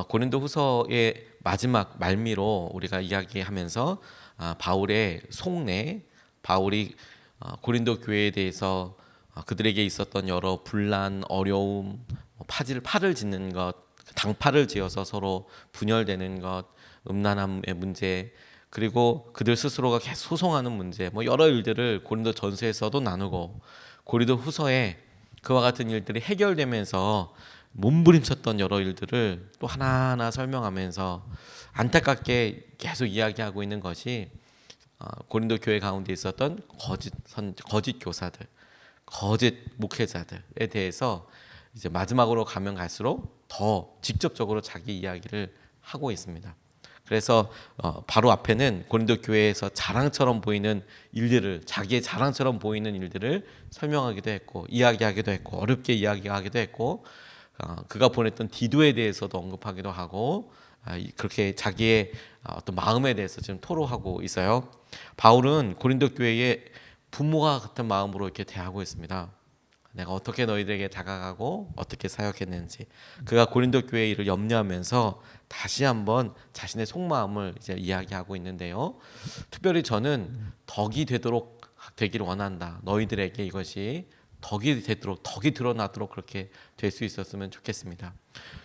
고린도후서의 마지막 말미로 우리가 이야기하면서 바울의 속내, 바울이 고린도 교회에 대해서 그들에게 있었던 여러 분란, 어려움, 팔을 짓는 것, 당파를 지어서 서로 분열되는 것, 음란함의 문제, 그리고 그들 스스로가 계속 소송하는 문제, 여러 일들을 고린도 전서에서도 나누고 고린도 후서에 그와 같은 일들이 해결되면서 몸부림쳤던 여러 일들을 또 하나하나 설명하면서 안타깝게 계속 이야기하고 있는 것이 고린도 교회 가운데 있었던 거짓 교사들, 거짓 목회자들에 대해서 이제 마지막으로 가면 갈수록 더 직접적으로 자기 이야기를 하고 있습니다. 그래서 바로 앞에는 고린도 교회에서 자랑처럼 보이는 일들을, 자기의 자랑처럼 보이는 일들을 설명하기도 했고, 이야기하기도 했고, 어렵게 이야기하기도 했고, 그가 보냈던 디도에 대해서도 언급하기도 하고, 그렇게 자기의 어떤 마음에 대해서 지금 토로하고 있어요. 바울은 고린도 교회의 부모와 같은 마음으로 이렇게 대하고 있습니다. 내가 어떻게 너희들에게 다가가고 어떻게 사역했는지, 그가 고린도 교회 일을 염려하면서 다시 한번 자신의 속마음을 이제 이야기하고 있는데요. 특별히 저는 덕이 되기를 원한다. 너희들에게 이것이 덕이 되도록, 덕이 드러나도록 그렇게 될 수 있었으면 좋겠습니다.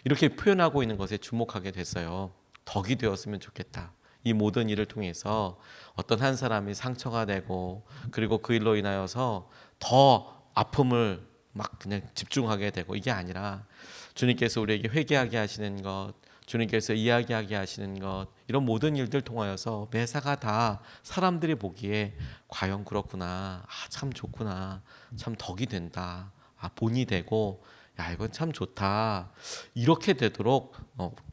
이렇게 표현하고 있는 것에 주목하게 됐어요. 덕이 되었으면 좋겠다. 이 모든 일을 통해서 어떤 한 사람이 상처가 되고, 그리고 그 일로 인하여서 더 아픔을 막 그냥 집중하게 되고, 이게 아니라 주님께서 우리에게 회개하게 하시는 것, 주님께서 이야기하게 하시는 것, 이런 모든 일들 통하여서 매사가 다 사람들이 보기에 과연 그렇구나, 참 좋구나, 참 덕이 된다, 본이 되고, 야 이건 참 좋다, 이렇게 되도록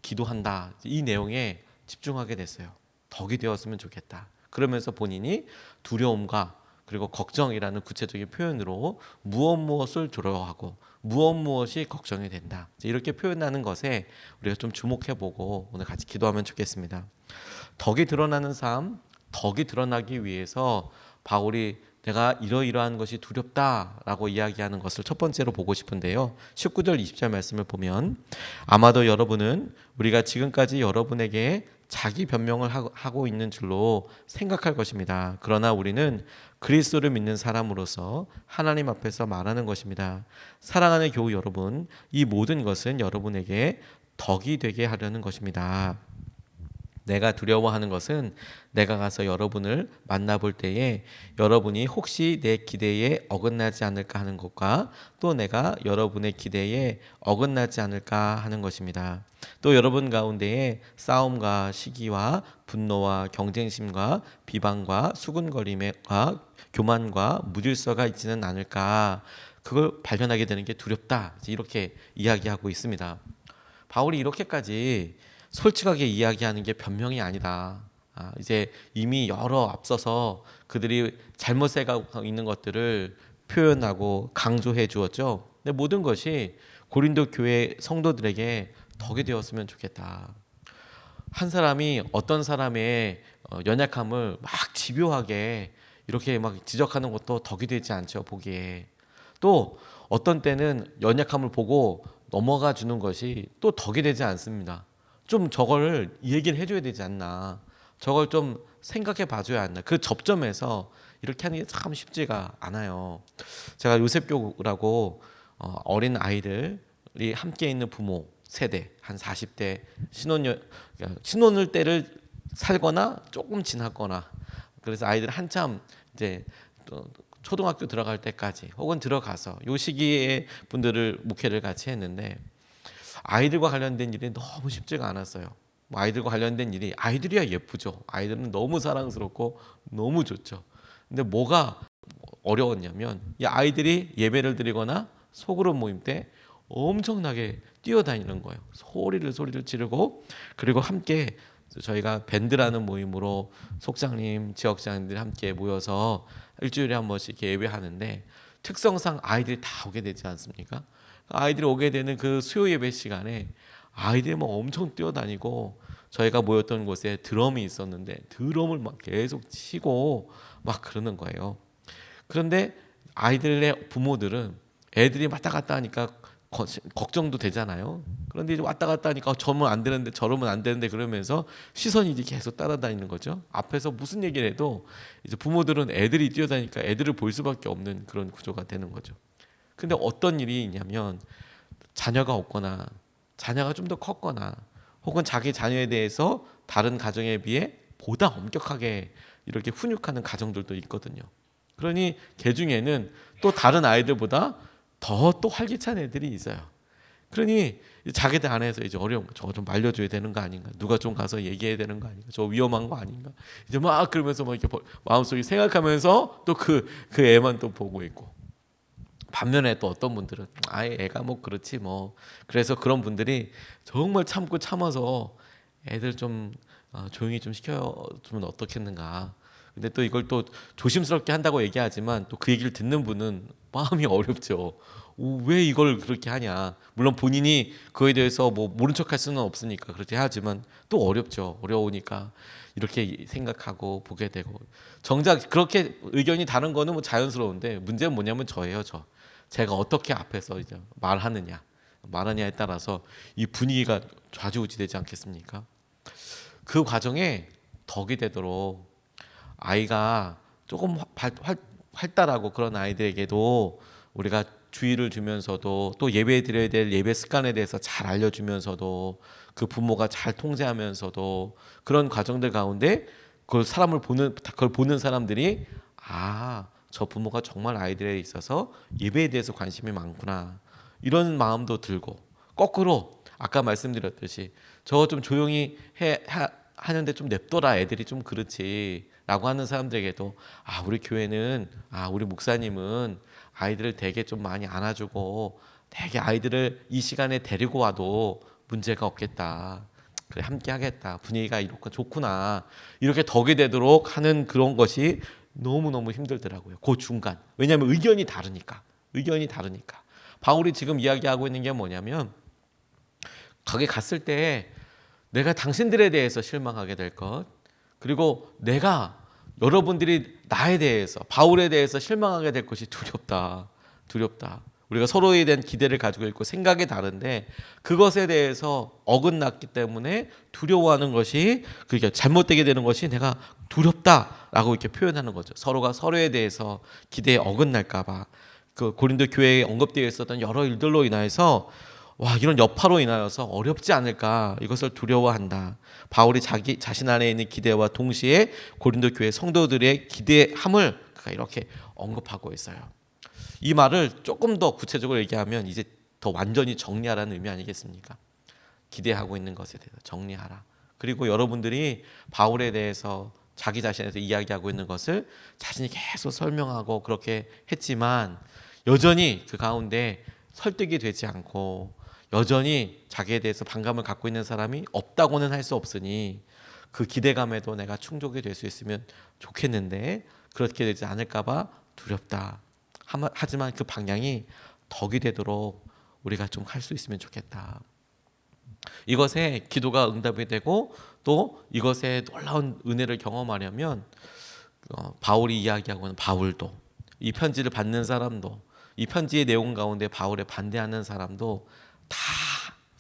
기도한다. 이 내용에 집중하게 됐어요. 덕이 되었으면 좋겠다. 그러면서 본인이 두려움과 그리고 걱정이라는 구체적인 표현으로 무엇을 두려워하고 무엇이 걱정이 된다, 이렇게 표현하는 것에 우리가 좀 주목해보고 오늘 같이 기도하면 좋겠습니다. 덕이 드러나는 삶, 덕이 드러나기 위해서 바울이 내가 이러이러한 것이 두렵다라고 이야기하는 것을 첫 번째로 보고 싶은데요. 19절 20절 말씀을 보면, 아마도 여러분은 우리가 지금까지 여러분에게 자기 변명을 하고 있는 줄로 생각할 것입니다. 그러나 우리는 그리스도를 믿는 사람으로서 하나님 앞에서 말하는 것입니다. 사랑하는 교우 여러분, 이 모든 것은 여러분에게 덕이 되게 하려는 것입니다. 내가 두려워하는 것은 내가 가서 여러분을 만나볼 때에 여러분이 혹시 내 기대에 어긋나지 않을까 하는 것과, 또 내가 여러분의 기대에 어긋나지 않을까 하는 것입니다. 또 여러분 가운데에 싸움과 시기와 분노와 경쟁심과 비방과 수군거림과 교만과 무질서가 있지는 않을까, 그걸 발견하게 되는 게 두렵다, 이렇게 이야기하고 있습니다. 바울이 이렇게까지 솔직하게 이야기하는 게 변명이 아니다. 이제 이미 여러 앞서서 그들이 잘못해 가고 있는 것들을 표현하고 강조해 주었죠. 근데 모든 것이 고린도 교회 성도들에게 덕이 되었으면 좋겠다. 한 사람이 어떤 사람의 연약함을 막 집요하게 이렇게 막 지적하는 것도 덕이 되지 않죠, 보기에. 또 어떤 때는 연약함을 보고 넘어가 주는 것이 또 덕이 되지 않습니다. 좀 저걸 얘기를 해줘야 되지 않나, 저걸 좀 생각해 봐줘야 한다. 그 접점에서 이렇게 하는 게 참 쉽지가 않아요. 제가 요셉교라고 어린 아이들이 함께 있는 부모 세대, 한 40대 신혼을 때를 살거나 조금 지났거나, 그래서 아이들 한참 이제 초등학교 들어갈 때까지 혹은 들어가서 요 시기에 분들을 목회를 같이 했는데, 아이들과 관련된 일이 너무 쉽지가 않았어요. 아이들과 관련된 일이, 아이들이야 예쁘죠. 아이들은 너무 사랑스럽고 너무 좋죠. 근데 뭐가 어려웠냐면, 이 아이들이 예배를 드리거나 소그룹 모임 때 엄청나게 뛰어다니는 거예요. 소리를 지르고, 그리고 함께 저희가 밴드라는 모임으로 속장님, 지역장님들이 함께 모여서 일주일에 한 번씩 이렇게 예배하는데, 특성상 아이들이 다 오게 되지 않습니까? 아이들이 오게 되는 그 수요 예배 시간에 아이들이 막 엄청 뛰어다니고, 저희가 모였던 곳에 드럼이 있었는데 드럼을 막 계속 치고 막 그러는 거예요. 그런데 아이들의 부모들은 애들이 왔다 갔다 하니까 걱정도 되잖아요. 그런데 이제 왔다 갔다 하니까 저러면 안 되는데 저러면 안 되는데 그러면서 시선이 이제 계속 따라다니는 거죠. 앞에서 무슨 얘기를 해도 이제 부모들은 애들이 뛰어다니까 애들을 볼 수밖에 없는 그런 구조가 되는 거죠. 근데 어떤 일이 있냐면 자녀가 없거나 자녀가 좀 더 컸거나 혹은 자기 자녀에 대해서 다른 가정에 비해 보다 엄격하게 이렇게 훈육하는 가정들도 있거든요. 그러니 개 중에는 또 다른 아이들보다 더 또 활기찬 애들이 있어요. 그러니 자기들 안에서 이제 어려운 거, 저거 좀 말려줘야 되는 거 아닌가, 누가 좀 가서 얘기해야 되는 거 아닌가, 저 위험한 거 아닌가, 이제 막 그러면서 막 이렇게 마음속에 생각하면서 또 그 애만 또 보고 있고. 반면에 또 어떤 분들은 아예 애가 뭐 그렇지 뭐, 그래서 그런 분들이 정말 참고 참아서 애들 좀 조용히 좀 시켜주면 어떻겠는가. 근데 또 이걸 또 조심스럽게 한다고 얘기하지만 또 그 얘기를 듣는 분은 마음이 어렵죠. 왜 이걸 그렇게 하냐. 물론 본인이 그거에 대해서 뭐 모른 척할 수는 없으니까 그렇게 하지만 또 어렵죠. 어려우니까 이렇게 생각하고 보게 되고. 정작 그렇게 의견이 다른 거는 뭐 자연스러운데 문제는 뭐냐면 저예요. 제가 어떻게 앞에서 이제 말하냐에 따라서 이 분위기가 좌지우지되지 않겠습니까? 그 과정에 덕이 되도록 아이가 조금 활달하고 그런 아이들에게도 우리가 주의를 주면서도 또 예배 드려야 될 예배 습관에 대해서 잘 알려주면서도 그 부모가 잘 통제하면서도 그런 과정들 가운데 그걸 보는 사람들이 저 부모가 정말 아이들에 있어서 예배에 대해서 관심이 많구나, 이런 마음도 들고, 거꾸로 아까 말씀드렸듯이 저거 좀 조용히 하는데 좀 냅둬라, 애들이 좀 그렇지 라고 하는 사람들에게도 우리 교회는 우리 목사님은 아이들을 되게 좀 많이 안아주고 되게 아이들을 이 시간에 데리고 와도 문제가 없겠다, 그래 함께 하겠다, 분위기가 이렇게 좋구나, 이렇게 덕이 되도록 하는 그런 것이 너무너무 힘들더라고요. 그 중간. 왜냐하면 의견이 다르니까. 바울이 지금 이야기하고 있는 게 뭐냐면, 거기 갔을 때 내가 당신들에 대해서 실망하게 될 것, 그리고 내가 여러분들이 나에 대해서, 바울에 대해서 실망하게 될 것이 두렵다. 우리가 서로에 대한 기대를 가지고 있고 생각이 다른데 그것에 대해서 어긋났기 때문에 두려워하는 것이, 그러니까 잘못되게 되는 것이 내가 두렵다라고 이렇게 표현하는 거죠. 서로가 서로에 대해서 기대에 어긋날까 봐. 그 고린도 교회에 언급되어 있었던 여러 일들로 인하여서 이런 여파로 인하여서 어렵지 않을까, 이것을 두려워한다. 바울이 자기 자신 안에 있는 기대와 동시에 고린도 교회 성도들의 기대함을 이렇게 언급하고 있어요. 이 말을 조금 더 구체적으로 얘기하면 이제 더 완전히 정리하라는 의미 아니겠습니까? 기대하고 있는 것에 대해서 정리하라. 그리고 여러분들이 바울에 대해서 자기 자신에 대해서 이야기하고 있는 것을 자신이 계속 설명하고 그렇게 했지만 여전히 그 가운데 설득이 되지 않고 여전히 자기에 대해서 반감을 갖고 있는 사람이 없다고는 할 수 없으니 그 기대감에도 내가 충족이 될 수 있으면 좋겠는데 그렇게 되지 않을까 봐 두렵다. 하지만 그 방향이 덕이 되도록 우리가 좀 할 수 있으면 좋겠다. 이것에 기도가 응답이 되고 또 이것에 놀라운 은혜를 경험하려면 바울이 이야기하고 있는 바울도, 이 편지를 받는 사람도, 이 편지의 내용 가운데 바울에 반대하는 사람도 다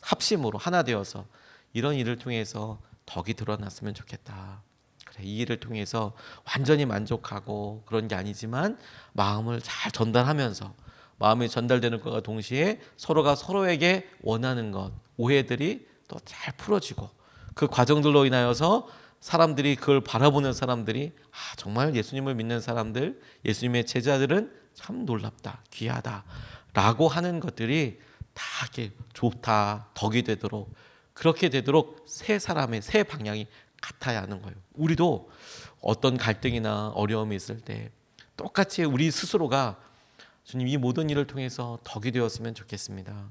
합심으로 하나 되어서 이런 일을 통해서 덕이 드러났으면 좋겠다. 그래, 이 일을 통해서 완전히 만족하고 그런 게 아니지만 마음을 잘 전달하면서 마음이 전달되는 것과 동시에 서로가 서로에게 원하는 것, 오해들이 또 잘 풀어지고 그 과정들로 인하여서 사람들이 그걸 바라보는 사람들이 정말 예수님을 믿는 사람들, 예수님의 제자들은 참 놀랍다, 귀하다 라고 하는 것들이 다 이렇게 좋다, 덕이 되도록, 그렇게 되도록 새 사람의 새 방향이 같아야 하는 거예요. 우리도 어떤 갈등이나 어려움이 있을 때 똑같이 우리 스스로가 주님 이 모든 일을 통해서 덕이 되었으면 좋겠습니다.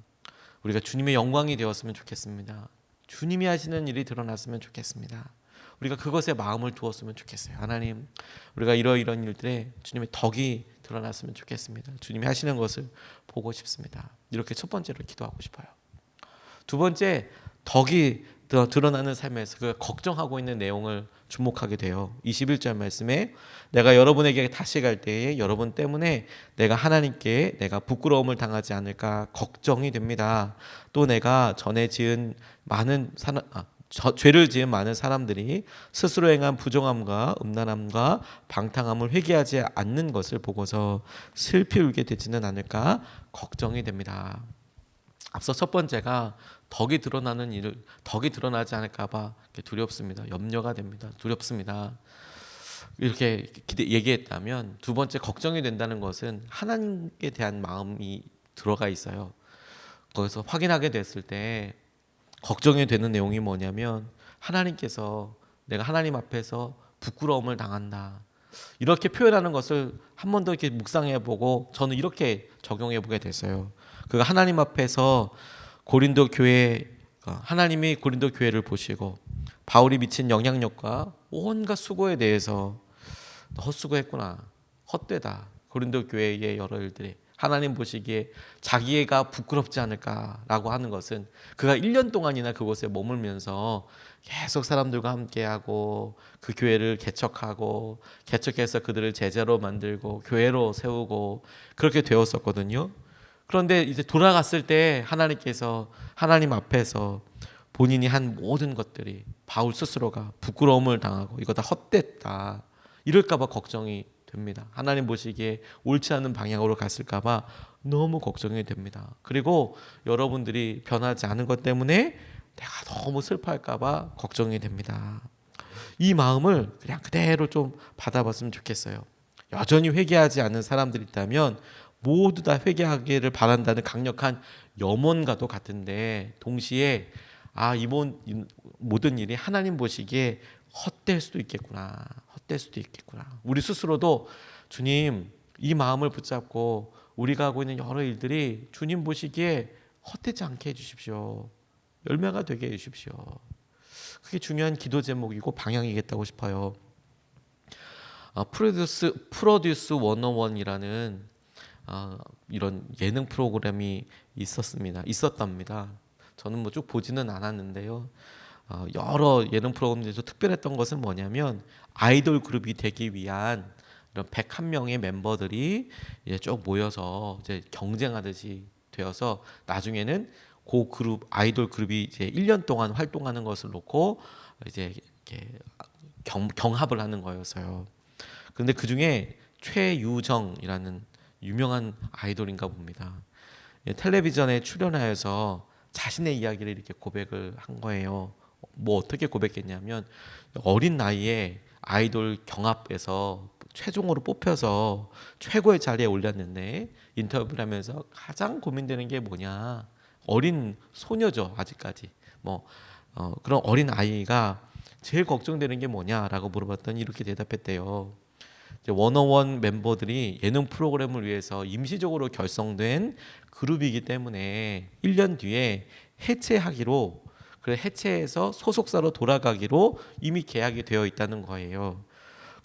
우리가 주님의 영광이 되었으면 좋겠습니다. 주님이 하시는 일이 드러났으면 좋겠습니다. 우리가 그것에 마음을 두었으면 좋겠어요. 하나님, 우리가 이런 일들에 주님의 덕이 드러났으면 좋겠습니다. 주님이 하시는 것을 보고 싶습니다. 이렇게 첫 번째로 기도하고 싶어요. 두 번째, 덕이 드러나는 삶에서 그 걱정하고 있는 내용을 주목하게 돼요. 21절 말씀에 내가 여러분에게 다시 갈 때에 여러분 때문에 내가 하나님께 내가 부끄러움을 당하지 않을까 걱정이 됩니다. 또 내가 전에 지은 많은 죄를 지은 많은 사람들이 스스로 행한 부정함과 음란함과 방탕함을 회개하지 않는 것을 보고서 슬피 울게 되지는 않을까 걱정이 됩니다. 앞서 첫 번째가 덕이 드러나지 않을까봐 두렵습니다. 염려가 됩니다. 두렵습니다. 이렇게 얘기했다면 두 번째 걱정이 된다는 것은 하나님께 대한 마음이 들어가 있어요. 거기서 확인하게 됐을 때 걱정이 되는 내용이 뭐냐면 하나님께서 내가 하나님 앞에서 부끄러움을 당한다. 이렇게 표현하는 것을 한 번 더 이렇게 묵상해보고 저는 이렇게 적용해보게 됐어요. 그가 하나님 앞에서 고린도 교회 하나님이 고린도 교회를 보시고 바울이 미친 영향력과 온갖 수고에 대해서 헛수고했구나, 헛되다. 고린도 교회의 여러 일들이 하나님 보시기에 자기가 부끄럽지 않을까라고 하는 것은 그가 1년 동안이나 그곳에 머물면서 계속 사람들과 함께하고 그 교회를 개척해서 그들을 제자로 만들고 교회로 세우고 그렇게 되었었거든요. 그런데 이제 돌아갔을 때 하나님께서 하나님 앞에서 본인이 한 모든 것들이 바울 스스로가 부끄러움을 당하고 이거 다 헛됐다 이럴까 봐 걱정이 됩니다. 하나님 보시기에 옳지 않은 방향으로 갔을까 봐 너무 걱정이 됩니다. 그리고 여러분들이 변하지 않은 것 때문에 내가 너무 슬퍼할까 봐 걱정이 됩니다. 이 마음을 그냥 그대로 좀 받아봤으면 좋겠어요. 여전히 회개하지 않는 사람들이 있다면 모두 다 회개하기를 바란다는 강력한 염원과도 같은데 동시에 이번 모든 일이 하나님 보시기에 헛될 수도 있겠구나. 우리 스스로도 주님 이 마음을 붙잡고 우리가 하고 있는 여러 일들이 주님 보시기에 헛되지 않게 해주십시오. 열매가 되게 해주십시오. 그게 중요한 기도 제목이고 방향이겠다고 싶어요. 프로듀스 101이라는 이런 예능 프로그램이 있었답니다. 저는 뭐 쭉 보지는 않았는데요. 여러 예능 프로그램에서 특별했던 것은 뭐냐면 아이돌 그룹이 되기 위한 이런 101명의 멤버들이 이제 쭉 모여서 이제 경쟁하듯이 되어서 나중에는 그 그룹 아이돌 그룹이 이제 1년 동안 활동하는 것을 놓고 이제 이렇게 경합을 하는 거였어요. 그런데 그 중에 최유정이라는 유명한 아이돌인가 봅니다. 텔레비전에 출연하여서 자신의 이야기를 이렇게 고백을 한 거예요. 뭐 어떻게 고백했냐면 어린 나이에 아이돌 경합에서 최종으로 뽑혀서 최고의 자리에 올랐는데 인터뷰를 하면서 가장 고민되는 게 뭐냐, 어린 소녀죠 아직까지. 그런 어린 아이가 제일 걱정되는 게 뭐냐라고 물어봤더니 이렇게 대답했대요. 워너원 멤버들이 예능 프로그램을 위해서 임시적으로 결성된 그룹이기 때문에 1년 뒤에 해체하기로, 해체해서 소속사로 돌아가기로 이미 계약이 되어 있다는 거예요.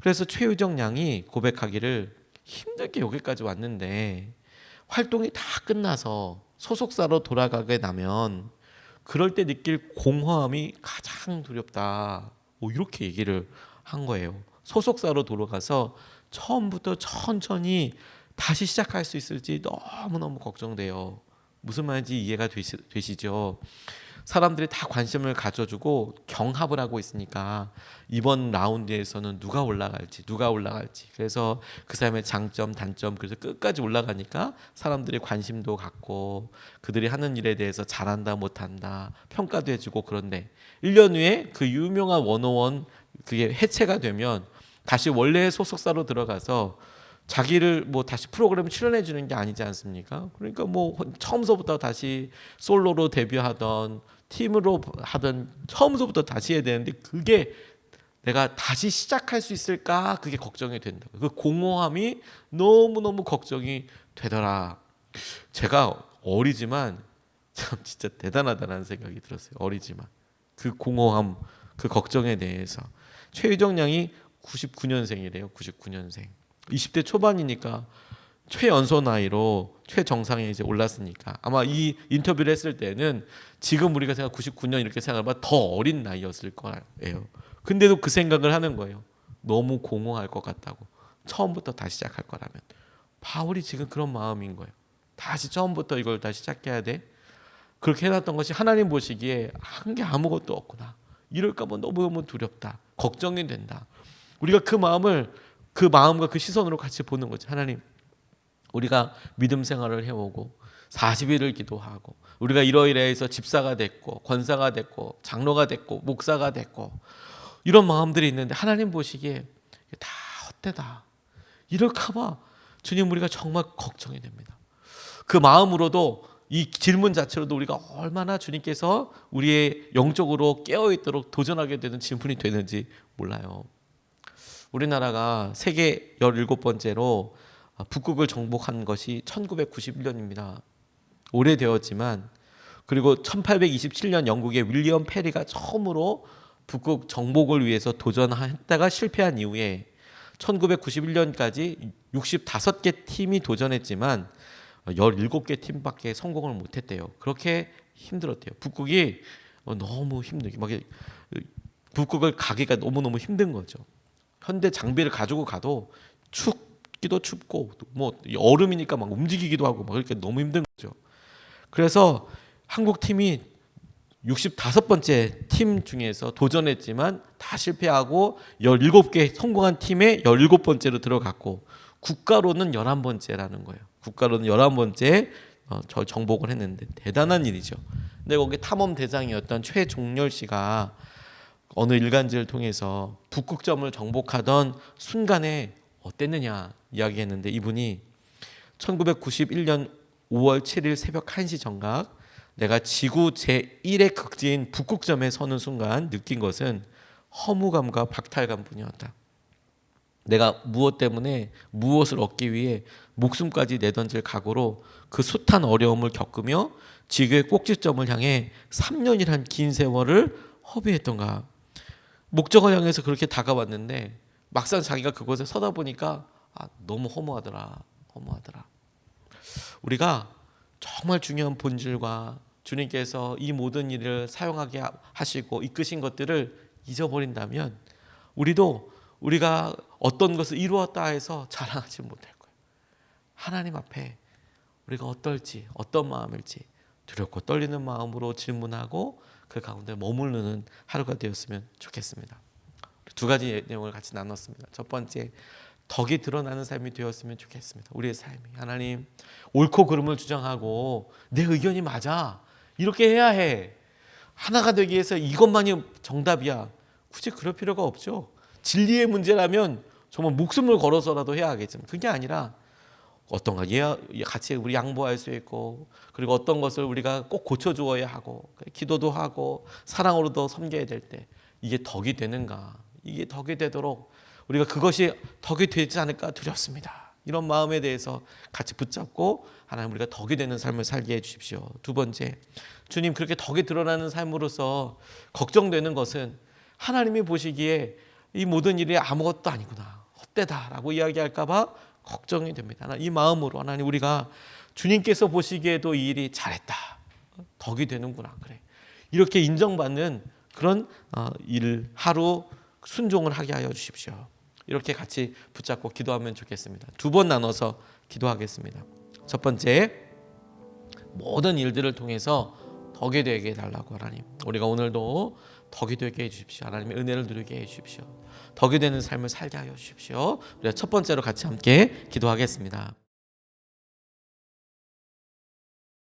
그래서 최유정 양이 고백하기를 힘들게 여기까지 왔는데 활동이 다 끝나서 소속사로 돌아가게 되면 그럴 때 느낄 공허함이 가장 두렵다. 이렇게 얘기를 한 거예요. 소속사로 돌아가서 처음부터 천천히 다시 시작할 수 있을지 너무너무 걱정돼요. 무슨 말인지 이해가 되시죠? 사람들이 다 관심을 가져주고 경합을 하고 있으니까 이번 라운드에서는 누가 올라갈지 그래서 그 사람의 장점 단점, 그래서 끝까지 올라가니까 사람들이 관심도 갖고 그들이 하는 일에 대해서 잘한다 못한다 평가도 해주고. 그런데 1년 후에 그 유명한 원어원 그게 해체가 되면 다시 원래의 소속사로 들어가서 자기를 다시 프로그램 출연해 주는 게 아니지 않습니까? 그러니까 처음서부터 다시 솔로로 데뷔하던 팀으로 하던 처음서부터 다시 해야 되는데 그게 내가 다시 시작할 수 있을까? 그게 걱정이 된다. 그 공허함이 너무너무 걱정이 되더라. 제가 어리지만 참 진짜 대단하다는 생각이 들었어요. 어리지만 그 공허함, 그 걱정에 대해서. 최유정 양이 99년생이래요. 99년생. 20대 초반이니까 최연소 나이로 최정상에 이제 올랐으니까 아마 이 인터뷰를 했을 때는 지금 우리가 생각 99년 이렇게 생각하면 더 어린 나이였을 거예요. 근데도 그 생각을 하는 거예요. 너무 공허할 것 같다고. 처음부터 다시 시작할 거라면. 바울이 지금 그런 마음인 거예요. 다시 처음부터 이걸 다시 시작해야 돼. 그렇게 해놨던 것이 하나님 보시기에 한 게 아무것도 없구나. 이럴까 봐 너무너무 두렵다. 걱정이 된다. 우리가 그 마음과 그 시선으로 같이 보는 거지. 하나님, 우리가 믿음 생활을 해오고 40일을 기도하고 우리가 이러이러해서 집사가 됐고 권사가 됐고 장로가 됐고 목사가 됐고 이런 마음들이 있는데 하나님 보시기에 다 헛되다. 이럴까 봐 주님 우리가 정말 걱정이 됩니다. 그 마음으로도 이 질문 자체로도 우리가 얼마나 주님께서 우리의 영적으로 깨어있도록 도전하게 되는 질문이 되는지 몰라요. 우리나라가 세계 17번째로 북극을 정복한 것이 1991년입니다. 오래되었지만 그리고 1827년 영국의 윌리엄 페리가 처음으로 북극 정복을 위해서 도전했다가 실패한 이후에 1991년까지 65개 팀이 도전했지만 17개 팀밖에 성공을 못했대요. 그렇게 힘들었대요. 북극이 너무 힘들게 막 북극을 가기가 너무너무 힘든 거죠. 현대 장비를 가지고 가도 춥기도 춥고 뭐 얼음이니까 막 움직이기도 하고 막 그렇게 너무 힘든 거죠. 그래서 한국 팀이 65번째 팀 중에서 도전했지만 다 실패하고 17개 성공한 팀에 17번째로 들어갔고 국가로는 11번째라는 거예요. 국가로는 11번째 정복을 했는데 대단한 일이죠. 근데 거기 탐험 대장이었던 최종렬 씨가 어느 일간지를 통해서 북극점을 정복하던 순간에 어땠느냐 이야기했는데 이분이 1991년 5월 7일 새벽 1시 정각 내가 지구 제1의 극지인 북극점에 서는 순간 느낀 것은 허무감과 박탈감뿐이었다. 내가 무엇 때문에 무엇을 얻기 위해 목숨까지 내던질 각오로 그 숱한 어려움을 겪으며 지구의 꼭지점을 향해 3년이란 긴 세월을 허비했던가. 목적을 향해서 그렇게 다가왔는데 막상 자기가 그곳에 서다 보니까 너무 허무하더라. 우리가 정말 중요한 본질과 주님께서 이 모든 일을 사용하게 하시고 이끄신 것들을 잊어버린다면 우리가 어떤 것을 이루었다 해서 자랑하지 못할 거예요. 하나님 앞에 우리가 어떨지 어떤 마음일지 두렵고 떨리는 마음으로 질문하고 그 가운데 머무르는 하루가 되었으면 좋겠습니다. 두 가지 내용을 같이 나눴습니다. 첫 번째, 덕이 드러나는 삶이 되었으면 좋겠습니다. 우리의 삶이 하나님 옳고 그름을 주장하고 내 의견이 맞아 이렇게 해야 해. 하나가 되기 위해서 이것만이 정답이야. 굳이 그럴 필요가 없죠. 진리의 문제라면 정말 목숨을 걸어서라도 해야 하겠지만 그게 아니라 어떤가 같이 우리 양보할 수 있고 그리고 어떤 것을 우리가 꼭 고쳐주어야 하고 기도도 하고 사랑으로도 섬겨야 될 때 이게 덕이 되는가. 이게 덕이 되도록 우리가 그것이 덕이 되지 않을까 두렵습니다. 이런 마음에 대해서 같이 붙잡고 하나님 우리가 덕이 되는 삶을 살게 해주십시오. 두 번째, 주님 그렇게 덕이 드러나는 삶으로서 걱정되는 것은 하나님이 보시기에 이 모든 일이 아무것도 아니구나 헛되다라고 이야기할까 봐 걱정이 됩니다. 이 마음으로 하나님 우리가 주님께서 보시기에도 이 일이 잘했다 덕이 되는구나 그래 이렇게 인정받는 그런 일 하루 순종을 하게 하여 주십시오. 이렇게 같이 붙잡고 기도하면 좋겠습니다. 두 번 나눠서 기도하겠습니다. 첫 번째, 모든 일들을 통해서 덕이 되게 해달라고 하나님 우리가 오늘도 덕이 되게 해주십시오. 하나님의 은혜를 누리게 해주십시오. 덕이 되는 삶을 살게 하여 주십시오. 우리가 첫 번째로 같이 함께 기도하겠습니다.